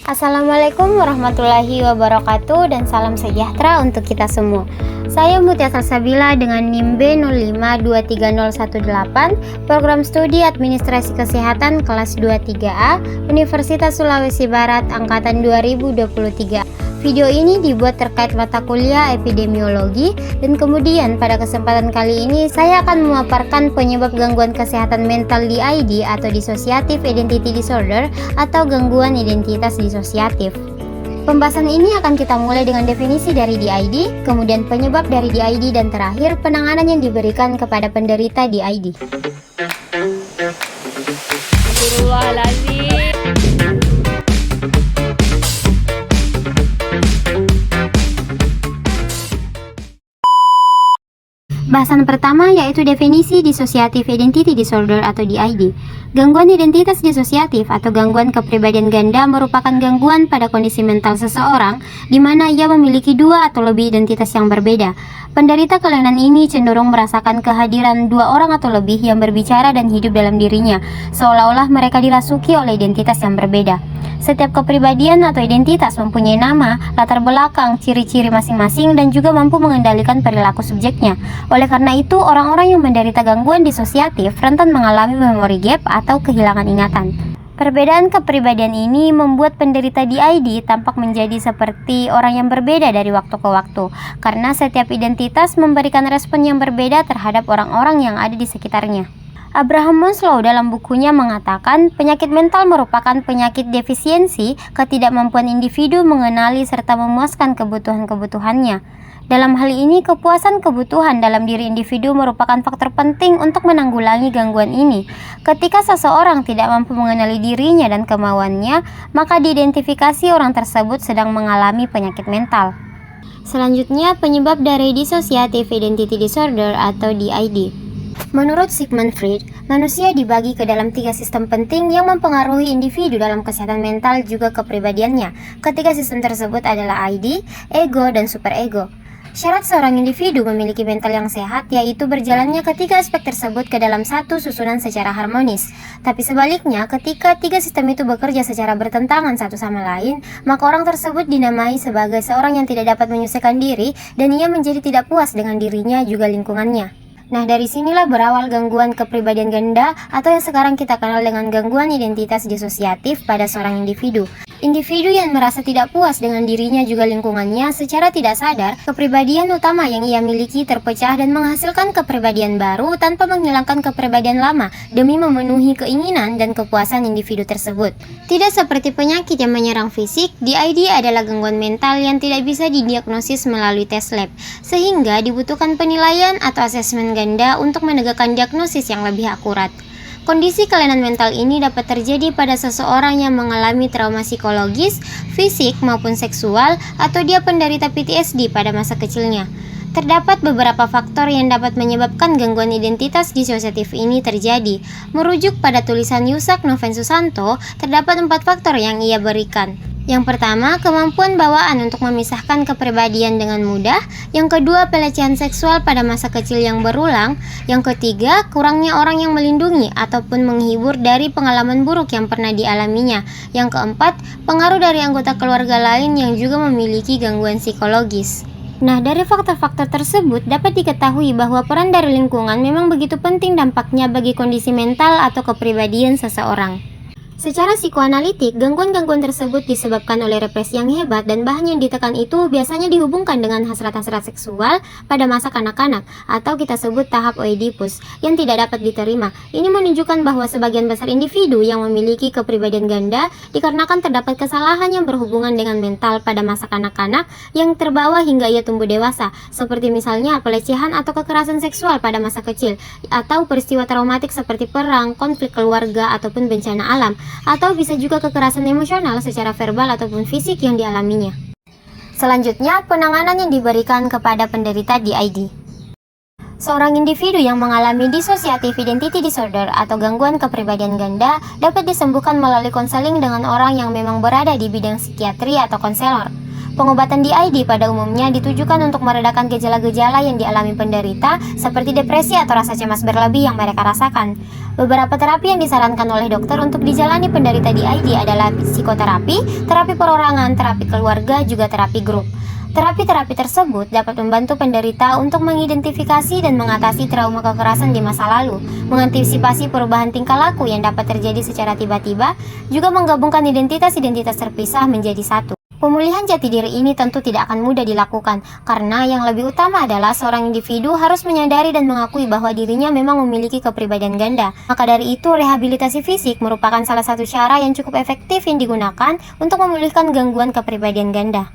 Assalamualaikum warahmatullahi wabarakatuh dan salam sejahtera untuk kita semua. Saya Mutia Salsabila dengan NIM B05230118, Program Studi Administrasi Kesehatan kelas 23A, Universitas Sulawesi Barat Angkatan 2023. Video ini dibuat terkait mata kuliah epidemiologi dan kemudian pada kesempatan kali ini saya akan memaparkan penyebab gangguan kesehatan mental DID atau Dissociative Identity Disorder atau gangguan identitas disosiatif. Pembahasan ini akan kita mulai dengan definisi dari DID, kemudian penyebab dari DID dan terakhir penanganan yang diberikan kepada penderita DID. Astagfirullahaladzim. Bahasan pertama yaitu definisi Dissociative Identity Disorder atau DID. Gangguan identitas disosiatif atau gangguan kepribadian ganda merupakan gangguan pada kondisi mental seseorang di mana ia memiliki dua atau lebih identitas yang berbeda. Penderita kelainan ini cenderung merasakan kehadiran dua orang atau lebih yang berbicara dan hidup dalam dirinya, seolah-olah mereka dirasuki oleh identitas yang berbeda. Setiap kepribadian atau identitas mempunyai nama, latar belakang, ciri-ciri masing-masing dan juga mampu mengendalikan perilaku subjeknya. Oleh karena itu, orang-orang yang menderita gangguan disosiatif rentan mengalami memory gap atau kehilangan ingatan. Perbedaan kepribadian ini membuat penderita DID tampak menjadi seperti orang yang berbeda dari waktu ke waktu, karena setiap identitas memberikan respon yang berbeda terhadap orang-orang yang ada di sekitarnya. Abraham Maslow dalam bukunya mengatakan penyakit mental merupakan penyakit defisiensi ketidakmampuan individu mengenali serta memuaskan kebutuhan-kebutuhannya. Dalam hal ini, kepuasan kebutuhan dalam diri individu merupakan faktor penting untuk menanggulangi gangguan ini. Ketika seseorang tidak mampu mengenali dirinya dan kemauannya, maka diidentifikasi orang tersebut sedang mengalami penyakit mental. Selanjutnya, penyebab dari Dissociative Identity Disorder atau DID. Menurut Sigmund Freud, manusia dibagi ke dalam 3 sistem penting yang mempengaruhi individu dalam kesehatan mental juga kepribadiannya. Ketiga sistem tersebut adalah ID, ego, dan superego. Syarat seorang individu memiliki mental yang sehat yaitu berjalannya ketiga aspek tersebut ke dalam satu susunan secara harmonis. Tapi sebaliknya, ketika 3 sistem itu bekerja secara bertentangan satu sama lain, maka orang tersebut dinamai sebagai seorang yang tidak dapat menyelesaikan diri dan ia menjadi tidak puas dengan dirinya juga lingkungannya. Nah, dari sinilah berawal gangguan kepribadian ganda atau yang sekarang kita kenal dengan gangguan identitas disosiatif pada seorang individu. Individu yang merasa tidak puas dengan dirinya juga lingkungannya secara tidak sadar, kepribadian utama yang ia miliki terpecah dan menghasilkan kepribadian baru tanpa menghilangkan kepribadian lama demi memenuhi keinginan dan kepuasan individu tersebut. Tidak seperti penyakit yang menyerang fisik, DID adalah gangguan mental yang tidak bisa didiagnosis melalui tes lab, sehingga dibutuhkan penilaian atau asesmen ganda untuk menegakkan diagnosis yang lebih akurat. Kondisi kelainan mental ini dapat terjadi pada seseorang yang mengalami trauma psikologis, fisik maupun seksual, atau dia penderita PTSD pada masa kecilnya. Terdapat beberapa faktor yang dapat menyebabkan gangguan identitas disosiatif ini terjadi. Merujuk pada tulisan Yusak Noven Susanto, terdapat 4 faktor yang ia berikan. Yang pertama, kemampuan bawaan untuk memisahkan kepribadian dengan mudah. Yang kedua, pelecehan seksual pada masa kecil yang berulang. Yang ketiga, kurangnya orang yang melindungi ataupun menghibur dari pengalaman buruk yang pernah dialaminya. Yang keempat, pengaruh dari anggota keluarga lain yang juga memiliki gangguan psikologis. Nah, dari faktor-faktor tersebut dapat diketahui bahwa peran dari lingkungan memang begitu penting dampaknya bagi kondisi mental atau kepribadian seseorang. Secara psikoanalitik, gangguan-gangguan tersebut disebabkan oleh represi yang hebat dan bahan yang ditekan itu biasanya dihubungkan dengan hasrat-hasrat seksual pada masa kanak-kanak atau kita sebut tahap Oedipus yang tidak dapat diterima. Ini menunjukkan bahwa sebagian besar individu yang memiliki kepribadian ganda dikarenakan terdapat kesalahan yang berhubungan dengan mental pada masa kanak-kanak yang terbawa hingga ia tumbuh dewasa, seperti misalnya pelecehan atau kekerasan seksual pada masa kecil atau peristiwa traumatik seperti perang, konflik keluarga ataupun bencana alam. Atau bisa juga kekerasan emosional secara verbal ataupun fisik yang dialaminya. Selanjutnya, penanganan yang diberikan kepada penderita DID. Seorang individu yang mengalami Dissociative Identity Disorder atau gangguan kepribadian ganda dapat disembuhkan melalui konseling dengan orang yang memang berada di bidang psikiatri atau konselor. Pengobatan DID pada umumnya ditujukan untuk meredakan gejala-gejala yang dialami penderita seperti depresi atau rasa cemas berlebih yang mereka rasakan. Beberapa terapi yang disarankan oleh dokter untuk dijalani penderita DID adalah psikoterapi, terapi perorangan, terapi keluarga, juga terapi grup. Terapi-terapi tersebut dapat membantu penderita untuk mengidentifikasi dan mengatasi trauma kekerasan di masa lalu, mengantisipasi perubahan tingkah laku yang dapat terjadi secara tiba-tiba, juga menggabungkan identitas-identitas terpisah menjadi satu. Pemulihan jati diri ini tentu tidak akan mudah dilakukan, karena yang lebih utama adalah seorang individu harus menyadari dan mengakui bahwa dirinya memang memiliki kepribadian ganda. Maka dari itu, rehabilitasi fisik merupakan salah satu cara yang cukup efektif yang digunakan untuk memulihkan gangguan kepribadian ganda.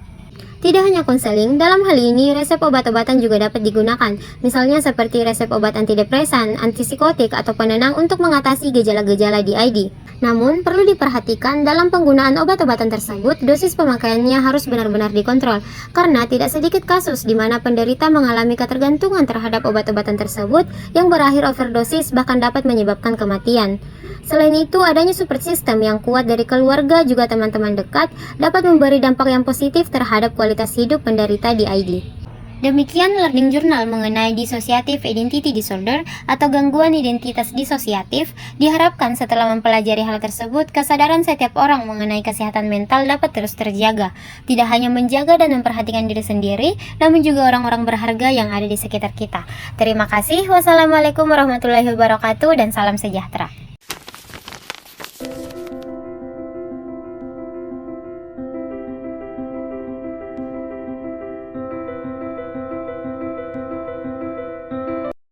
Tidak hanya konseling, dalam hal ini resep obat-obatan juga dapat digunakan, misalnya seperti resep obat antidepresan, antipsikotik, atau penenang untuk mengatasi gejala-gejala DID. Namun, perlu diperhatikan dalam penggunaan obat-obatan tersebut, dosis pemakaiannya harus benar-benar dikontrol, karena tidak sedikit kasus di mana penderita mengalami ketergantungan terhadap obat-obatan tersebut yang berakhir overdosis bahkan dapat menyebabkan kematian. Selain itu, adanya support system yang kuat dari keluarga juga teman-teman dekat dapat memberi dampak yang positif terhadap kualitas hidup penderita DID. Demikian Learning Journal mengenai Dissociative Identity Disorder atau gangguan identitas disosiatif. Diharapkan setelah mempelajari hal tersebut, kesadaran setiap orang mengenai kesehatan mental dapat terus terjaga. Tidak hanya menjaga dan memperhatikan diri sendiri, namun juga orang-orang berharga yang ada di sekitar kita. Terima kasih. Wassalamualaikum warahmatullahi wabarakatuh dan salam sejahtera.